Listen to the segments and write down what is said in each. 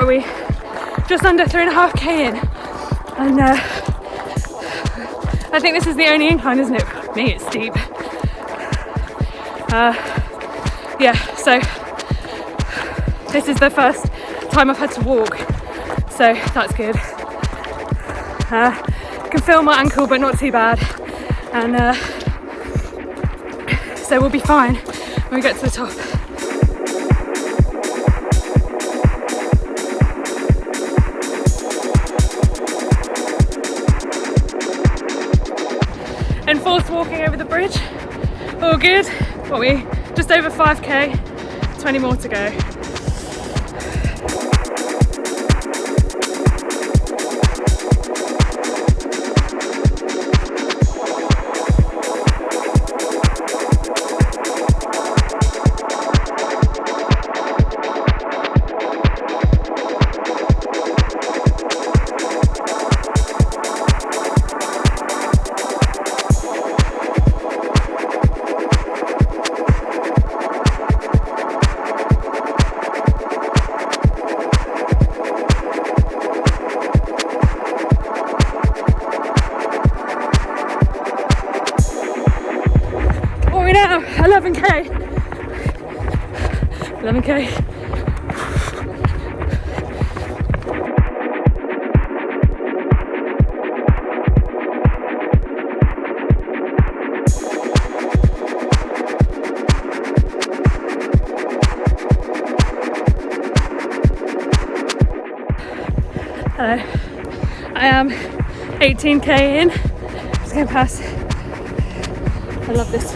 are we? Just under 3.5k in, and I think this is the only incline, isn't it? For me, it's steep. Yeah, so this is the first time I've had to walk, so that's good. Can feel my ankle, but not too bad, and so we'll be fine when we get to the top. Enforced walking over the bridge, all good. What are we? Just over 5k, 20 more to go. Now 11k. Hello, I am 18k in. Just going past. I love this.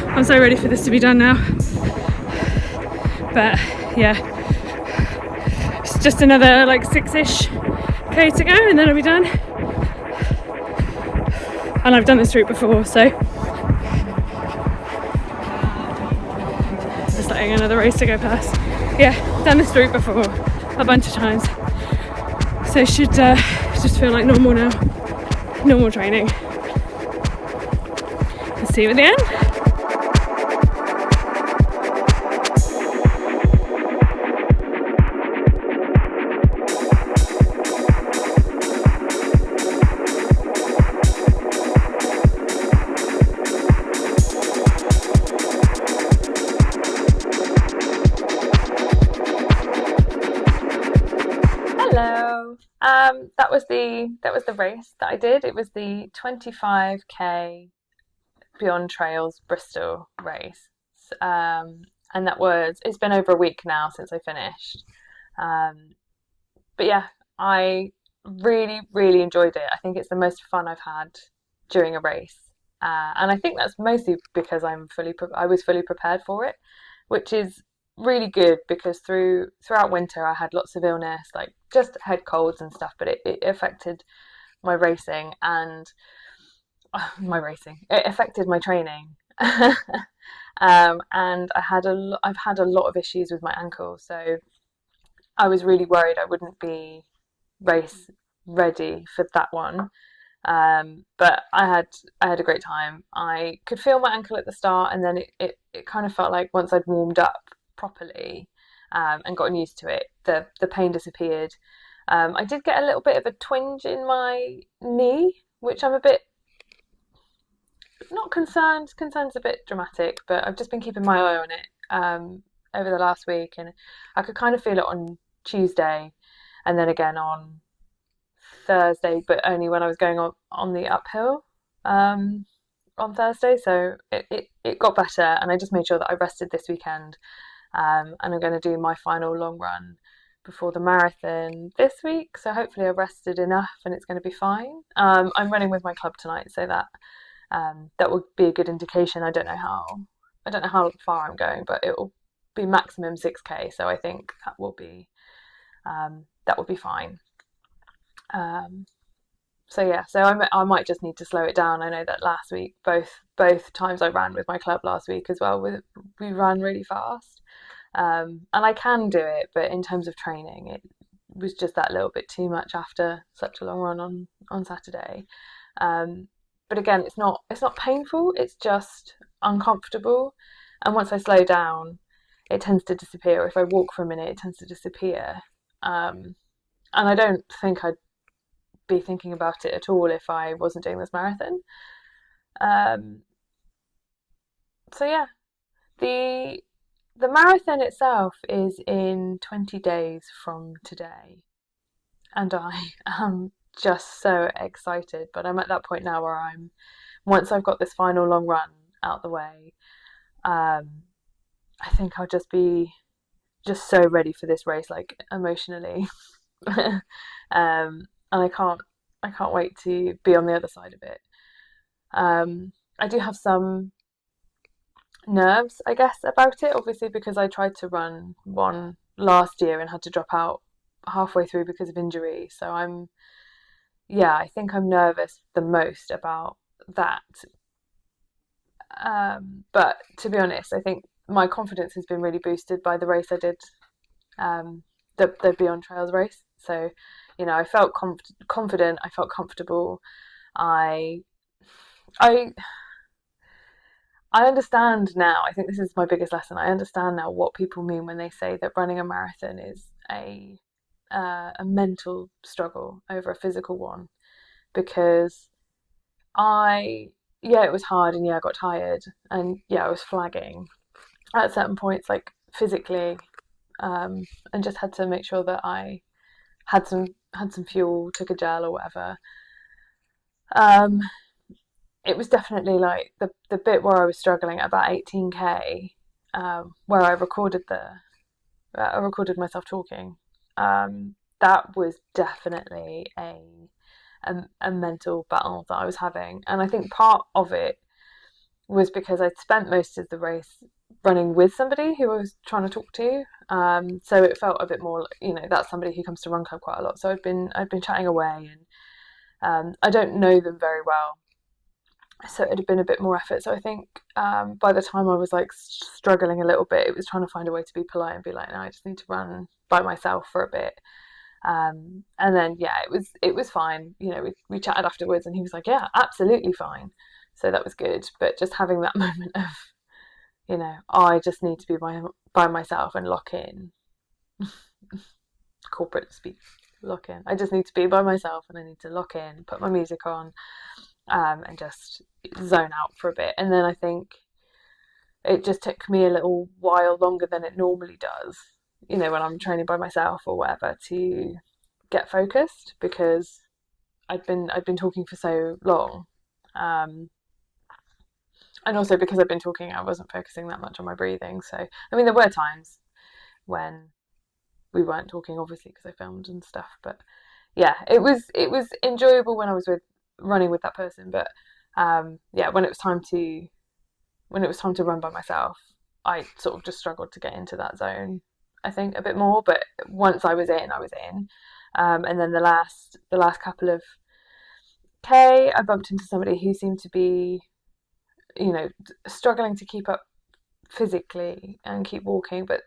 I'm so ready for this to be done now, but yeah, it's just another like 6-ish k to go and then I'll be done. And I've done this route before, so just letting another race to go past. Yeah, done this route before a bunch of times, so it should just feel like normal now, normal training. Let's see you at the end. Hello. That was the race that I did. It was the 25k Beyond Trails Bristol race, and it's been over a week now since I finished. But yeah, I really enjoyed it. I think it's the most fun I've had during a race, and I think that's mostly because I was fully prepared for it, which is really good because throughout winter I had lots of illness, like just head colds and stuff, but it affected my racing and it affected my training. And I've had a lot of issues with my ankle, so I was really worried I wouldn't be race ready for that one. But I had a great time. I could feel my ankle at the start, and then it kind of felt like once I'd warmed up properly and gotten used to it, the pain disappeared. I did get a little bit of a twinge in my knee, which I'm a bit not concerned. Concerned's a bit dramatic, but I've just been keeping my eye on it over the last week, and I could kind of feel it on Tuesday, and then again on Thursday, but only when I was going on the uphill on Thursday. So it got better, and I just made sure that I rested this weekend, and I'm going to do my final long run before the marathon this week. So hopefully I've rested enough, and it's going to be fine. I'm running with my club tonight, so that would be a good indication. I don't know how far I'm going, but it will be maximum 6k. So I think that will be fine. So yeah, so I might just need to slow it down. I know that last week, both times I ran with my club last week as well, we ran really fast, and I can do it, but in terms of training, it was just that little bit too much after such a long run on Saturday. But again, it's not painful. It's just uncomfortable, and once I slow down, it tends to disappear. If I walk for a minute, it tends to disappear. Um, and I don't think I'd be thinking about it at all if I wasn't doing this marathon. Um, so yeah, the the marathon itself is in 20 days from today, and I am just so excited. But I'm at that point now where once I've got this final long run out the way, um, I think I'll just be just so ready for this race, like emotionally. And I can't wait to be on the other side of it. I do have some nerves, I guess, about it, obviously, because I tried to run one last year and had to drop out halfway through because of injury. So yeah, I think I'm nervous the most about that. But to be honest, I think my confidence has been really boosted by the race I did, um, the Beyond Trails race. So, I felt confident, I felt comfortable. I, I, I understand now. I think this is my biggest lesson. I understand now what people mean when they say that running a marathon is a mental struggle over a physical one. Because I, yeah, it was hard, and yeah, I got tired, and yeah, I was flagging at certain points, like physically, um, and just had to make sure that I had some fuel, took a gel or whatever. Um, it was definitely like the bit where I was struggling at about 18k, where I recorded myself talking. That was definitely a mental battle that I was having, and I think part of it was because I'd spent most of the race running with somebody who I was trying to talk to. So it felt a bit more, that's somebody who comes to Run Club quite a lot. So I'd been chatting away, and I don't know them very well, so it had been a bit more effort. So I think by the time I was like struggling a little bit, it was trying to find a way to be polite and be like, no, I just need to run by myself for a bit. And then yeah, it was fine. We chatted afterwards, and he was like, yeah, absolutely fine. So that was good. But just having that moment of, I just need to be by myself and lock in. Corporate speak, lock in. I just need to be by myself, and I need to lock in, put my music on, and just zone out for a bit. And then I think it just took me a little while longer than it normally does, when I'm training by myself or whatever, to get focused, because I'd been talking for so long. Um, and also because I've been talking, I wasn't focusing that much on my breathing. So, I mean, there were times when we weren't talking, obviously, because I filmed and stuff. But yeah, it was enjoyable when I was running with that person. But yeah, when it was time to run by myself, I sort of just struggled to get into that zone, I think, a bit more. But once I was in, I was in. And then the last couple of I bumped into somebody who seemed to be, struggling to keep up physically and keep walking, but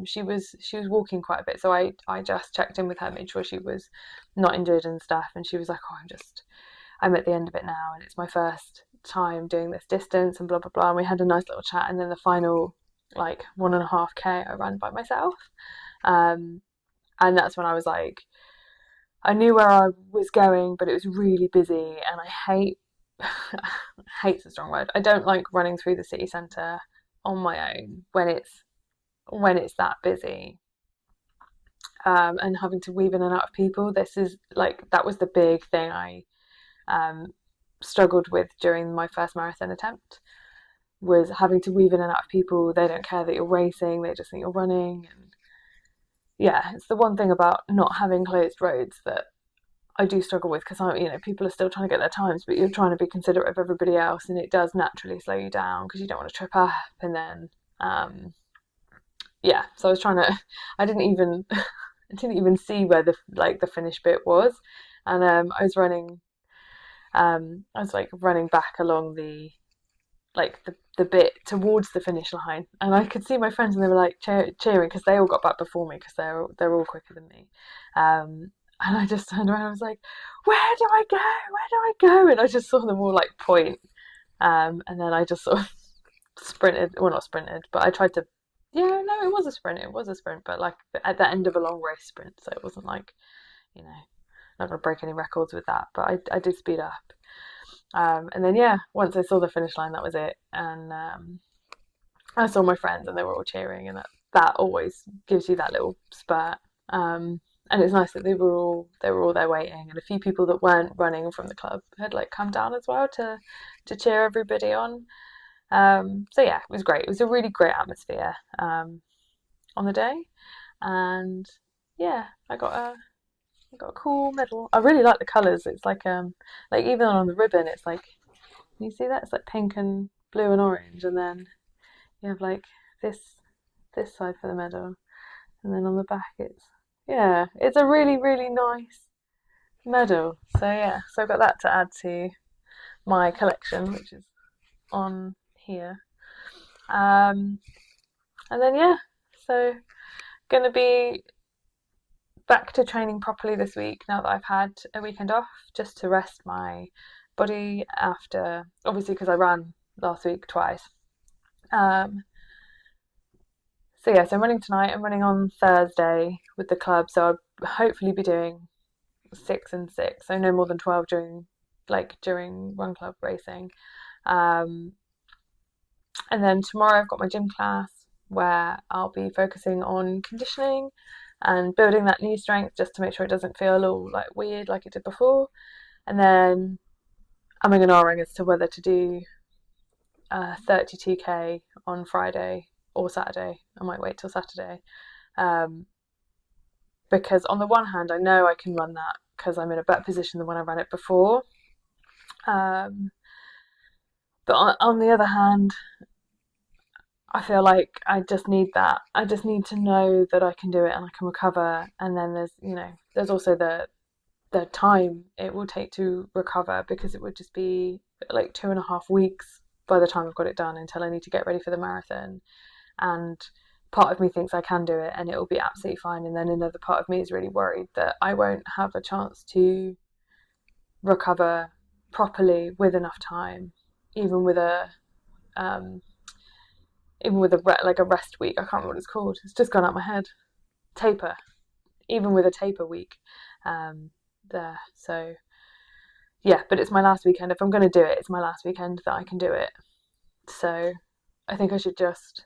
she was walking quite a bit. So I just checked in with her, made sure she was not injured and stuff, and she was like, "Oh, I'm at the end of it now, and it's my first time doing this distance," and blah blah blah. And we had a nice little chat, and then the final like 1.5k I ran by myself, um, and that's when I was like, I knew where I was going, but it was really busy, and I hate hate's a strong word. I don't like running through the city centre on my own when it's that busy, and having to weave in and out of people. This is like that was the big thing I um, struggled with during my first marathon attempt, was having to weave in and out of people. They don't care that you're racing; they just think you're running. And yeah, it's the one thing about not having closed roads that I do struggle with, because people are still trying to get their times, but you're trying to be considerate of everybody else, and it does naturally slow you down because you don't want to trip up. And then yeah, so I was trying to, I didn't even I didn't even see where the finish bit was, and I was like running back along the bit towards the finish line, and I could see my friends, and they were like cheering because they all got back before me, because they're all quicker than me. And I just turned around and I was like, "Where do I go? Where do I go?" And I just saw them all like point, and then I just sort of sprinted, well, not sprinted, but I tried to Yeah, no, it was a sprint. It was a sprint, but like at the end of a long race sprint, so it wasn't like, you know, not gonna break any records with that. But I did speed up. And then yeah, once I saw the finish line, that was it. And I saw my friends, and they were all cheering, and that always gives you that little spurt. Um, and it's nice that they were all there waiting, and a few people that weren't running from the club had like come down as well to cheer everybody on. So yeah, it was great. It was a really great atmosphere on the day, and yeah, I got a cool medal. I really like the colours. It's like even on the ribbon, it's like, can you see that? It's like pink and blue and orange, and then you have like this side for the medal, and then on the back it's a really really nice medal. So yeah, so I've got that to add to my collection, which is on here. Um, and then yeah, so gonna be back to training properly this week now that I've had a weekend off, just to rest my body after, obviously because I ran last week twice. Um, so yeah, so I'm running tonight. I'm running on Thursday with the club, so I'll hopefully be doing 6 and 6, so no more than 12 during run club racing. Um, and then tomorrow I've got my gym class where I'll be focusing on conditioning and building that knee strength just to make sure it doesn't feel all like weird like it did before. And then I'm in an R-ing as to whether to do 32k on Friday or Saturday. I might wait till Saturday, um, because on the one hand I know I can run that because I'm in a better position than when I ran it before. Um, but on the other hand, I feel like I just need that. I just need to know that I can do it and I can recover. And then there's also the time it will take to recover, because it would just be like 2.5 weeks by the time I've got it done until I need to get ready for the marathon. And part of me thinks I can do it and it will be absolutely fine. And then another part of me is really worried that I won't have a chance to recover properly with enough time, even with a um, like a rest week. I can't remember what it's called. It's just gone out my head. Taper. Even with a taper week, there. So yeah, but it's my last weekend. If I'm going to do it, it's my last weekend that I can do it. So I think I should just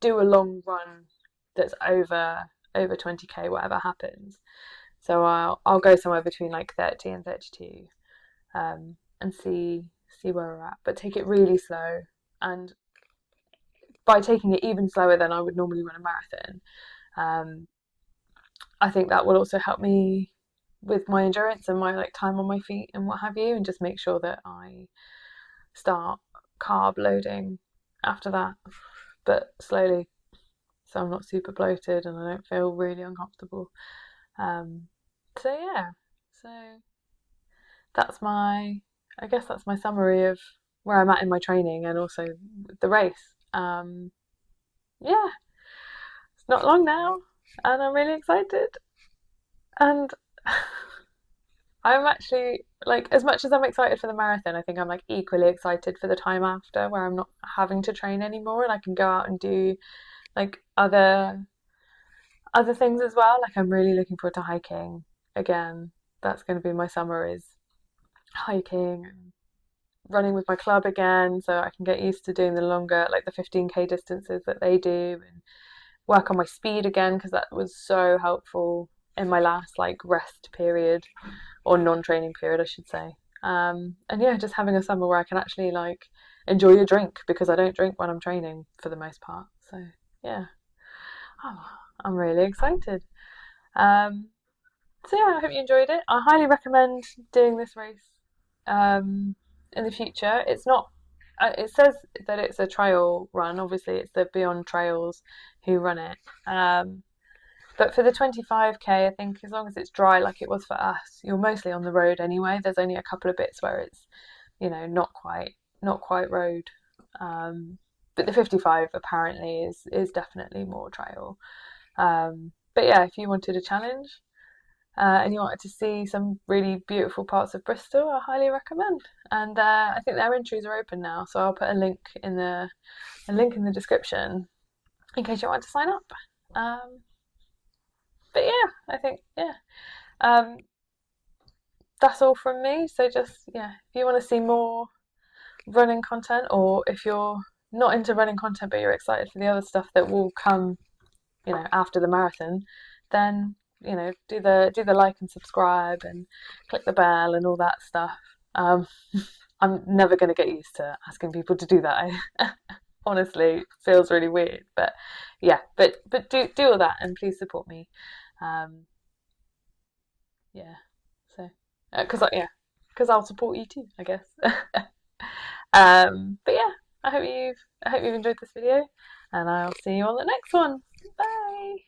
do a long run that's over 20k, whatever happens. So I'll go somewhere between like 30 and 32, and see where we're at. But take it really slow, and by taking it even slower than I would normally run a marathon, um, I think that will also help me with my endurance and my like time on my feet and what have you, and just make sure that I start carb loading after that, but slowly, so I'm not super bloated and I don't feel really uncomfortable. Um, so yeah, so that's I guess that's my summary of where I'm at in my training and also the race. Yeah, it's not long now, and I'm really excited. And I'm actually like, as much as I'm excited for the marathon, I think I'm like equally excited for the time after, where I'm not having to train anymore and I can go out and do like other things as well. Like I'm really looking forward to hiking again. That's going to be my summer, is hiking and running with my club again, so I can get used to doing the longer, like the 15k distances that they do, and work on my speed again, because that was so helpful in my last like rest period, or non-training period, I should say. And yeah, just having a summer where I can actually like enjoy a drink, because I don't drink when I'm training for the most part. So yeah, oh, I'm really excited. Um, so yeah, I hope you enjoyed it. I highly recommend doing this race in the future. It's not. It says that it's a trail run. Obviously, it's the Beyond Trails who run it. But for the 25k, I think as long as it's dry like it was for us, you're mostly on the road anyway. There's only a couple of bits where it's, not quite road. But the 55 apparently is definitely more trail. But yeah, if you wanted a challenge, and you wanted to see some really beautiful parts of Bristol, I highly recommend. And I think their entries are open now, so I'll put a link in the description in case you want to sign up. Um, but yeah, I think yeah, um, that's all from me. So just yeah, if you want to see more running content, or if you're not into running content but you're excited for the other stuff that will come, after the marathon, then do the like and subscribe and click the bell and all that stuff. Um, I'm never going to get used to asking people to do that. I honestly feels really weird, but yeah, but do all that and please support me. Um, yeah, so because because I'll support you too, I guess. But yeah, I hope you've enjoyed this video, and I'll see you on the next one. Bye.